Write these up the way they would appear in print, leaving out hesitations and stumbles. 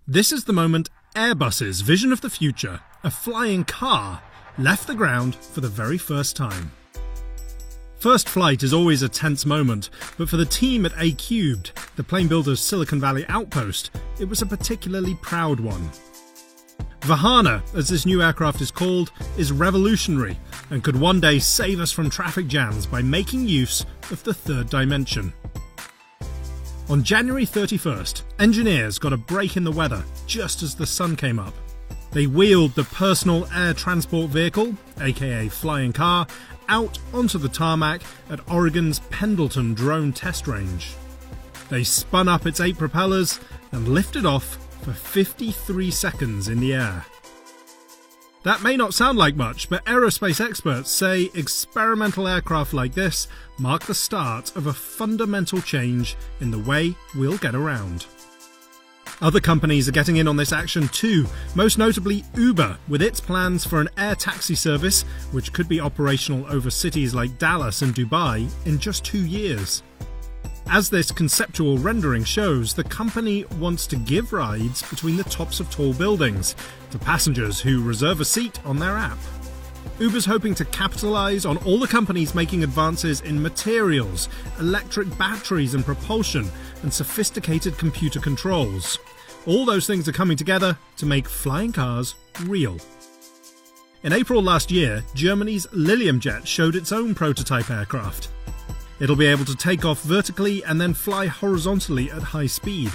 This is the moment Airbus's vision of the future, a flying car, left the ground for the very first time. First flight is always a tense moment, but for the team at A-Cubed, the plane builder's Silicon Valley outpost, it was a particularly proud one. Vahana, as this new aircraft is called, is revolutionary and could one day save us from traffic jams by making use of the third dimension. On January 31st, engineers got a break in the weather just as the sun came up. They wheeled the personal air transport vehicle, aka flying car, out onto the tarmac at Oregon's Pendleton Drone Test Range. They spun up its 8 propellers and lifted off for 53 seconds in the air. That may not sound like much, but aerospace experts say experimental aircraft like this mark the start of a fundamental change in the way we'll get around. Other companies are getting in on this action too, most notably Uber, with its plans for an air taxi service which could be operational over cities like Dallas and Dubai in just 2 years. As this conceptual rendering shows, the company wants to give rides between the tops of tall buildings to passengers who reserve a seat on their app. Uber's hoping to capitalise on all the companies making advances in materials, electric batteries and propulsion, and sophisticated computer controls. All those things are coming together to make flying cars real. In April last year, Germany's Lilium Jet showed its own prototype aircraft. It'll be able to take off vertically and then fly horizontally at high speed.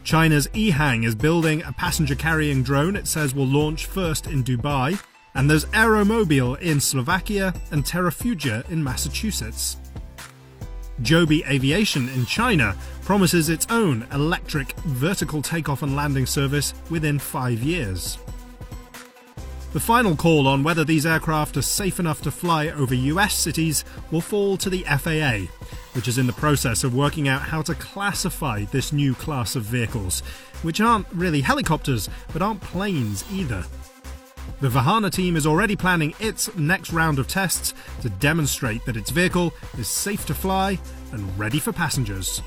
China's EHang is building a passenger-carrying drone it says will launch first in Dubai, and there's Aeromobile in Slovakia and Terrafugia in Massachusetts. Joby Aviation in China promises its own electric vertical takeoff and landing service within 5 years. The final call on whether these aircraft are safe enough to fly over US cities will fall to the FAA, which is in the process of working out how to classify this new class of vehicles, which aren't really helicopters, but aren't planes either. The Vahana team is already planning its next round of tests to demonstrate that its vehicle is safe to fly and ready for passengers.